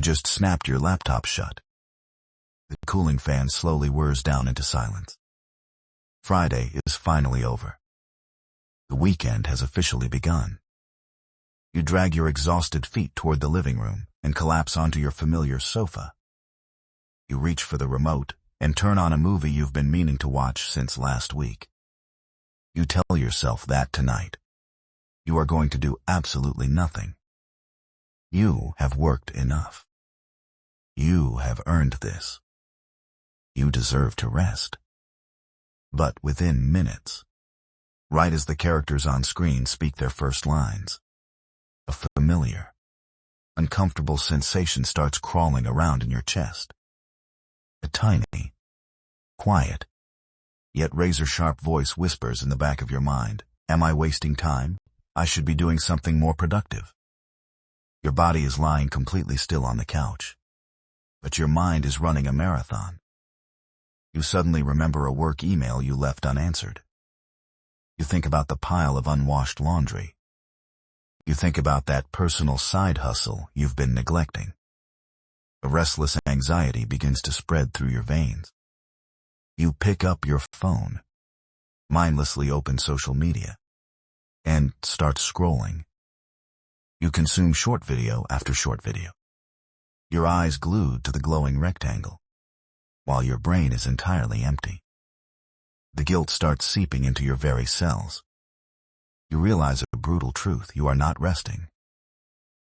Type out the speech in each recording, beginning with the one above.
just snapped your laptop shut. The cooling fan slowly whirs down into silence. Friday is finally over. The weekend has officially begun. You drag your exhausted feet toward the living room and collapse onto your familiar sofa. You reach for the remote and turn on a movie you've been meaning to watch since last week. You tell yourself that tonight you are going to do absolutely nothing. You have worked enough. You have earned this. You deserve to rest. But within minutes, right as the characters on screen speak their first lines, a familiar, uncomfortable sensation starts crawling around in your chest. A tiny, quiet, yet razor-sharp voice whispers in the back of your mind, "Am I wasting time? I should be doing something more productive." Your body is lying completely still on the couch, but your mind is running a marathon. You suddenly remember a work email you left unanswered. You think about the pile of unwashed laundry. You think about that personal side hustle you've been neglecting. A restless anxiety begins to spread through your veins. You pick up your phone, mindlessly open social media, and start scrolling. You consume short video after short video, your eyes glued to the glowing rectangle, while your brain is entirely empty. The guilt starts seeping into your very cells. You realize a brutal truth: you are not resting.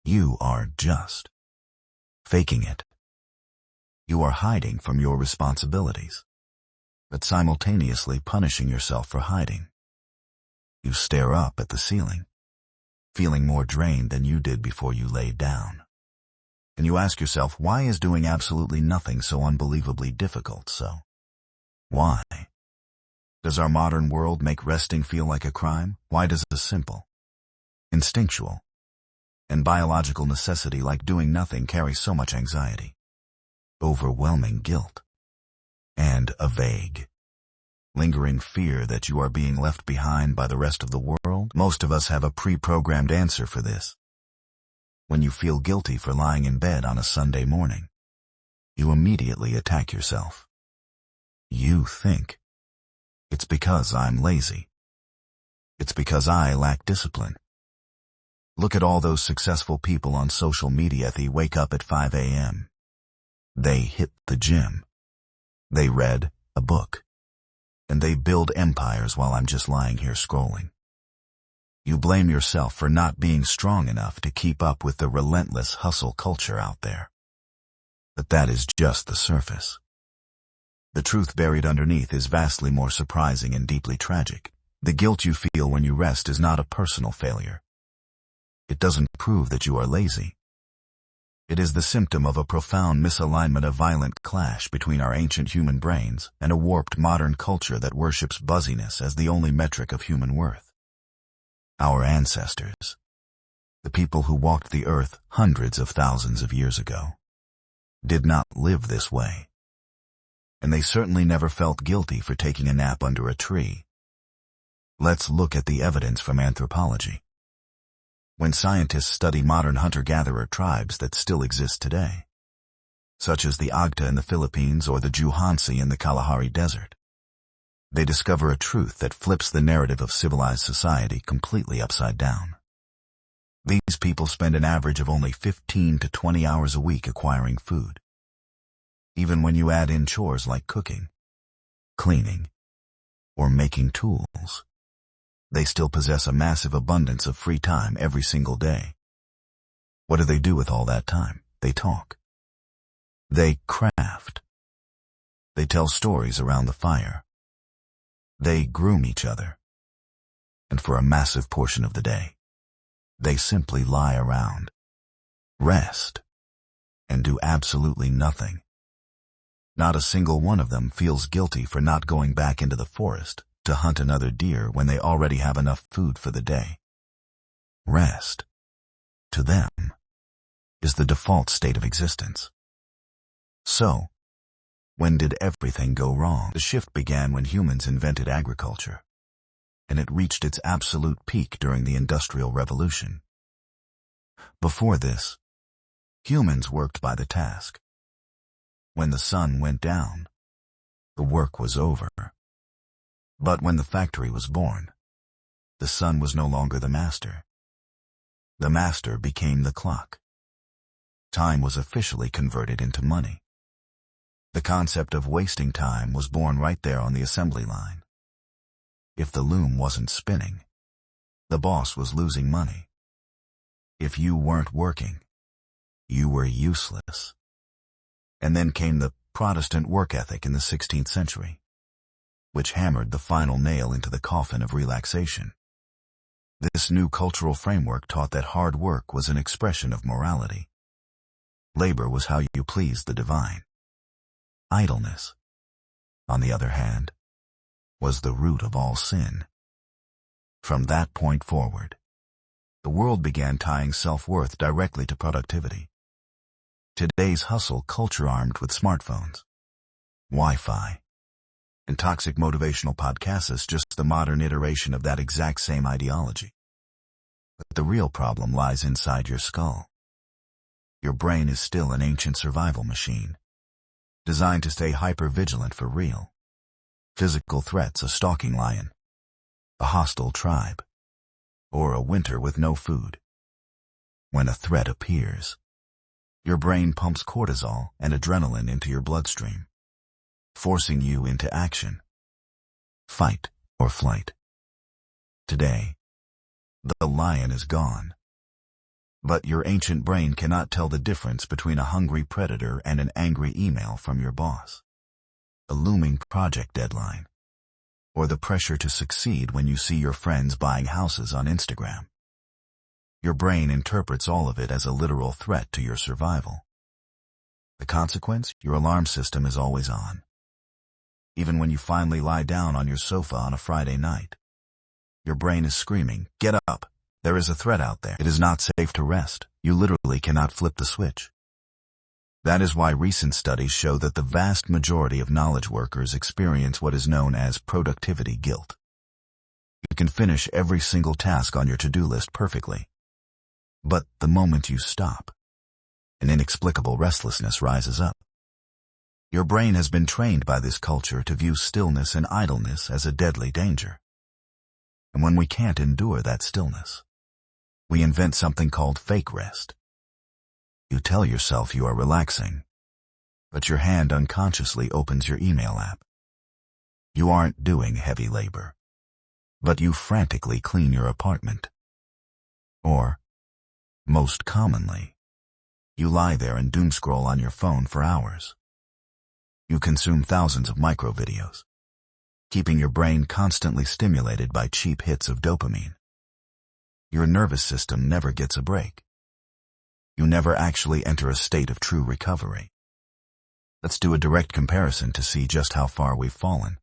You are just faking it. You are hiding from your responsibilities, but simultaneously punishing yourself for hiding. You stare up at the ceiling, feeling more drained than you did before you laid down. And you ask yourself, why is doing absolutely nothing so unbelievably difficult? So, why? Does our modern world make resting feel like a crime? Why does a simple, instinctual, and biological necessity like doing nothing carry so much anxiety, overwhelming guilt, and a vague, lingering fear that you are being left behind by the rest of the world? Most of us have a pre-programmed answer for this. When you feel guilty for lying in bed on a Sunday morning, you immediately attack yourself. You think, it's because I'm lazy. It's because I lack discipline. Look at all those successful people on social media. They wake up at 5 a.m. They hit the gym. They read a book. And they build empires while I'm just lying here scrolling. You blame yourself for not being strong enough to keep up with the relentless hustle culture out there. But that is just the surface. The truth buried underneath is vastly more surprising and deeply tragic. The guilt you feel when you rest is not a personal failure. It doesn't prove that you are lazy. It is the symptom of a profound misalignment, a violent clash between our ancient human brains and a warped modern culture that worships buzziness as the only metric of human worth. Our ancestors, the people who walked the earth hundreds of thousands of years ago, did not live this way. And they certainly never felt guilty for taking a nap under a tree. Let's look at the evidence from anthropology. When scientists study modern hunter-gatherer tribes that still exist today, such as the Agta in the Philippines or the Juhansi in the Kalahari Desert, they discover a truth that flips the narrative of civilized society completely upside down. These people spend an average of only 15 to 20 hours a week acquiring food. Even when you add in chores like cooking, cleaning, or making tools, they still possess a massive abundance of free time every single day. What do they do with all that time? They talk. They craft. They tell stories around the fire. They groom each other. And for a massive portion of the day, they simply lie around, rest, and do absolutely nothing. Not a single one of them feels guilty for not going back into the forest to hunt another deer when they already have enough food for the day. Rest, to them, is the default state of existence. So, when did everything go wrong? The shift began when humans invented agriculture, and it reached its absolute peak during the Industrial Revolution. Before this, Humans worked by the task. When the sun went down, the work was over. But when the factory was born, the sun was no longer the master. The master became the clock. Time was officially converted into money. The concept of wasting time was born right there on the assembly line. If the loom wasn't spinning, the boss was losing money. If you weren't working, you were useless. And then came the Protestant work ethic in the 16th century, which hammered the final nail into the coffin of relaxation. This new cultural framework taught that hard work was an expression of morality. Labor was how you pleased the divine. Idleness, on the other hand, was the root of all sin. From that point forward, the world began tying self-worth directly to productivity. Today's hustle culture, armed with smartphones, Wi-Fi, and toxic motivational podcasts, is just the modern iteration of that exact same ideology. But the real problem lies inside your skull. Your brain is still an ancient survival machine, designed to stay hyper-vigilant for real. Physical threats, a stalking lion, a hostile tribe, or a winter with no food. When a threat appears, your brain pumps cortisol and adrenaline into your bloodstream, forcing you into action. Fight or flight. Today, the lion is gone. But your ancient brain cannot tell the difference between a hungry predator and an angry email from your boss, a looming project deadline, or the pressure to succeed when you see your friends buying houses on Instagram. Your brain interprets all of it as a literal threat to your survival. The consequence? Your alarm system is always on. Even when you finally lie down on your sofa on a Friday night, your brain is screaming, "Get up! There is a threat out there. It is not safe to rest. You literally cannot flip the switch." That is why recent studies show that the vast majority of knowledge workers experience what is known as productivity guilt. You can finish every single task on your to-do list perfectly, but the moment you stop, an inexplicable restlessness rises up. Your brain has been trained by this culture to view stillness and idleness as a deadly danger. And when we can't endure that stillness, we invent something called fake rest. You tell yourself you are relaxing, but your hand unconsciously opens your email app. You aren't doing heavy labor, but you frantically clean your apartment. Or, most commonly, you lie there and doom scroll on your phone for hours. You consume thousands of micro videos, keeping your brain constantly stimulated by cheap hits of dopamine. Your nervous system never gets a break. You never actually enter a state of true recovery. Let's do a direct comparison to see just how far we've fallen.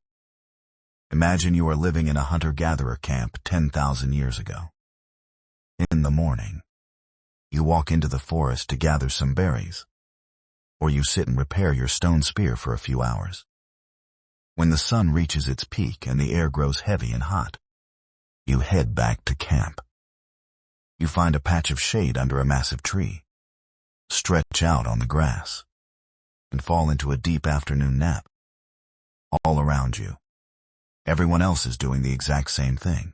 Imagine you are living in a hunter-gatherer camp 10,000 years ago. In the morning, you walk into the forest to gather some berries, or you sit and repair your stone spear for a few hours. When the sun reaches its peak and the air grows heavy and hot, you head back to camp. You find a patch of shade under a massive tree, stretch out on the grass, and fall into a deep afternoon nap. All around you, everyone else is doing the exact same thing.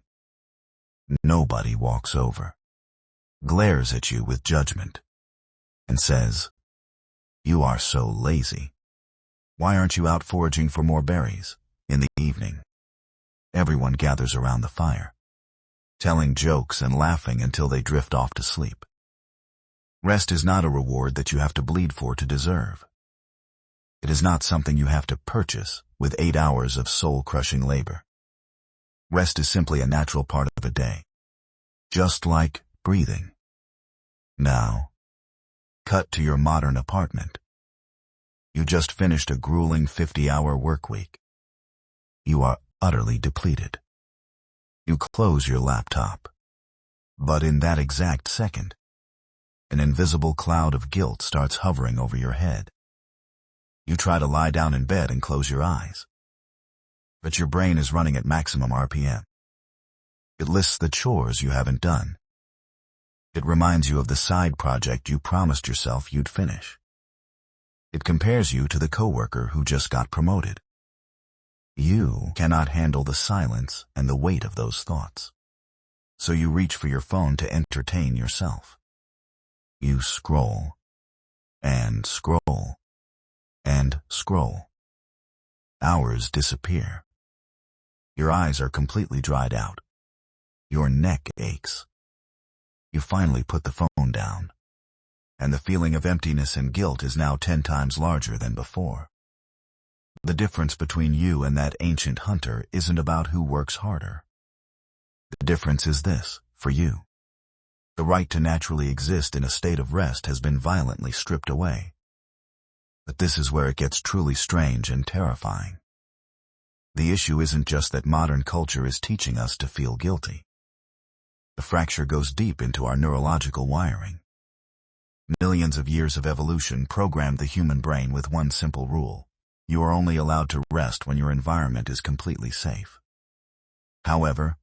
Nobody walks over, glares at you with judgment, and says, "You are so lazy. Why aren't you out foraging for more berries?" In the evening, everyone gathers around the fire, telling jokes and laughing until they drift off to sleep. Rest is not a reward that you have to bleed for to deserve. It is not something you have to purchase with 8 hours of soul-crushing labor. Rest is simply a natural part of a day, just like breathing. Now, cut to your modern apartment. You just finished a grueling 50-hour work week. You are utterly depleted. You close your laptop. But in that exact second, an invisible cloud of guilt starts hovering over your head. You try to lie down in bed and close your eyes, but your brain is running at maximum RPM. It lists the chores you haven't done, It reminds you of the side project you promised yourself you'd finish. It compares you to the coworker who just got promoted. You cannot handle the silence and the weight of those thoughts. So you reach for your phone to entertain yourself. You scroll, and scroll, and scroll. Hours disappear. Your eyes are completely dried out. Your neck aches. You finally put the phone down, and the feeling of emptiness and guilt is now 10 times larger than before. The difference between you and that ancient hunter isn't about who works harder. The difference is this, for you. The right to naturally exist in a state of rest has been violently stripped away. But this is where it gets truly strange and terrifying. The issue isn't just that modern culture is teaching us to feel guilty. The fracture goes deep into our neurological wiring. Millions of years of evolution programmed the human brain with one simple rule. You are only allowed to rest when your environment is completely safe. However,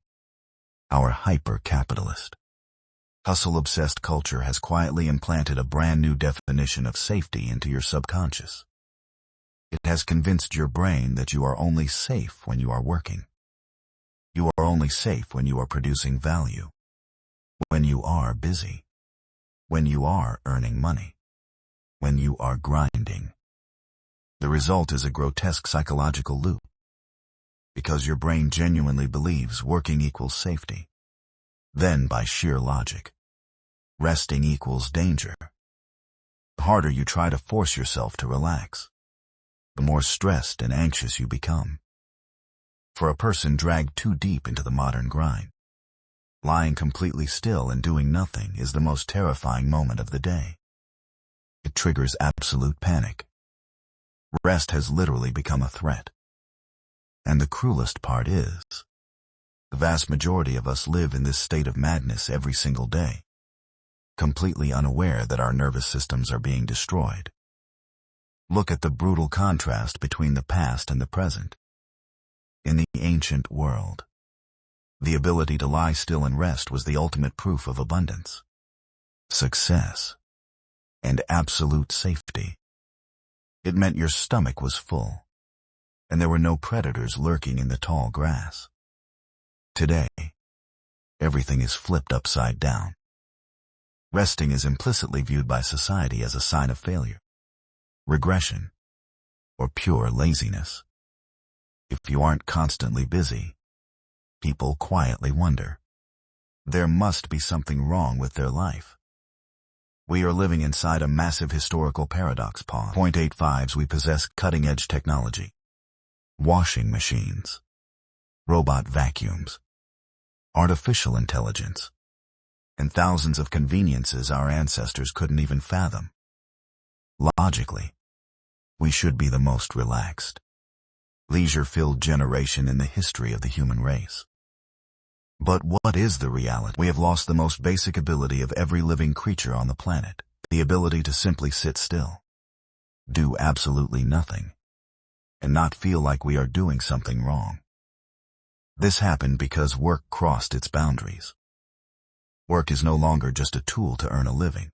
our hyper-capitalist, hustle-obsessed culture has quietly implanted a brand new definition of safety into your subconscious. It has convinced your brain that you are only safe when you are working. You are only safe when you are producing value, when you are busy, when you are earning money, when you are grinding. The result is a grotesque psychological loop, because your brain genuinely believes working equals safety. Then, by sheer logic, resting equals danger. The harder you try to force yourself to relax, the more stressed and anxious you become. For a person dragged too deep into the modern grind, lying completely still and doing nothing is the most terrifying moment of the day. It triggers absolute panic. Rest has literally become a threat. And the cruelest part is, the vast majority of us live in this state of madness every single day, completely unaware that our nervous systems are being destroyed. Look at the brutal contrast between the past and the present. In the ancient world, the ability to lie still and rest was the ultimate proof of abundance, success, and absolute safety. It meant your stomach was full, and there were no predators lurking in the tall grass. Today, everything is flipped upside down. Resting is implicitly viewed by society as a sign of failure, regression, or pure laziness. If you aren't constantly busy, people quietly wonder. There must be something wrong with their life. We are living inside a massive historical paradox. 0.85s we possess cutting-edge technology, washing machines, robot vacuums, artificial intelligence, and thousands of conveniences our ancestors couldn't even fathom. Logically, we should be the most relaxed, leisure-filled generation in the history of the human race. But what is the reality? We have lost the most basic ability of every living creature on the planet, the ability to simply sit still, do absolutely nothing, and not feel like we are doing something wrong. This happened because work crossed its boundaries. Work is no longer just a tool to earn a living,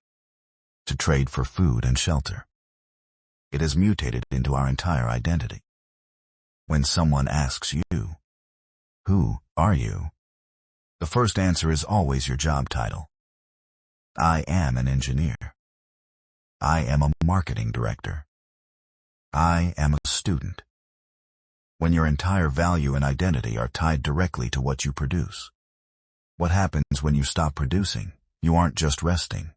to trade for food and shelter. It has mutated into our entire identity. When someone asks you, "Who are you?" the first answer is always your job title. I am an engineer. I am a marketing director. I am a student. When your entire value and identity are tied directly to what you produce. What happens when you stop producing? You aren't just resting.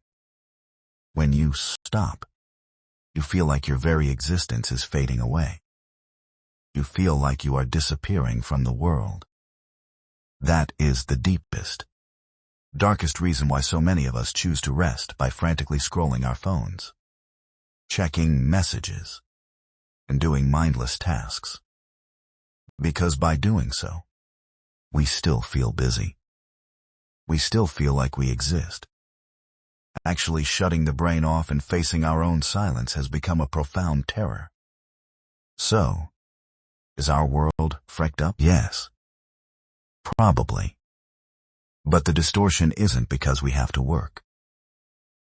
When you stop, you feel like your very existence is fading away. You feel like you are disappearing from the world. That is the deepest, darkest reason why so many of us choose to rest by frantically scrolling our phones, checking messages, and doing mindless tasks. Because by doing so, we still feel busy. We still feel like we exist. Actually shutting the brain off and facing our own silence has become a profound terror. So, is our world freaked up? Yes. Probably. But the distortion isn't because we have to work.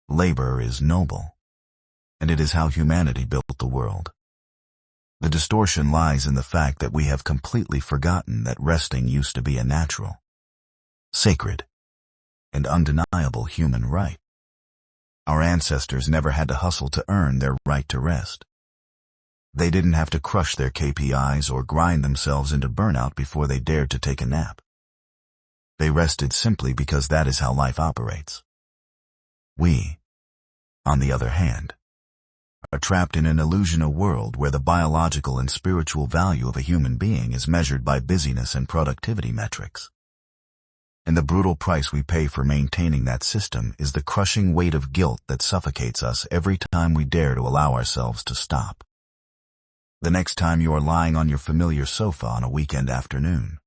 Labor is noble, and it is how humanity built the world. The distortion lies in the fact that we have completely forgotten that resting used to be a natural, sacred, and undeniable human right. Our ancestors never had to hustle to earn their right to rest. They didn't have to crush their KPIs or grind themselves into burnout before they dared to take a nap. They rested simply because that is how life operates. We, on the other hand, are trapped in an illusional world where the biological and spiritual value of a human being is measured by busyness and productivity metrics. And the brutal price we pay for maintaining that system is the crushing weight of guilt that suffocates us every time we dare to allow ourselves to stop. The next time you are lying on your familiar sofa on a weekend afternoon,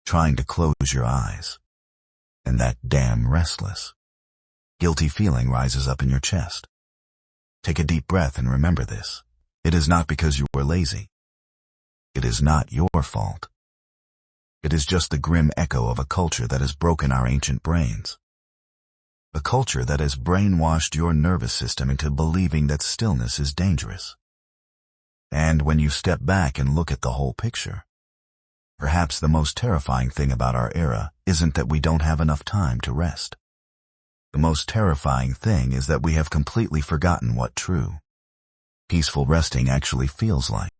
trying to close your eyes, and that damn restless, guilty feeling rises up in your chest. Take a deep breath and remember this. It is not because you were lazy. It is not your fault. It is just the grim echo of a culture that has broken our ancient brains. A culture that has brainwashed your nervous system into believing that stillness is dangerous. And when you step back and look at the whole picture, perhaps the most terrifying thing about our era isn't that we don't have enough time to rest. The most terrifying thing is that we have completely forgotten what true, peaceful resting actually feels like.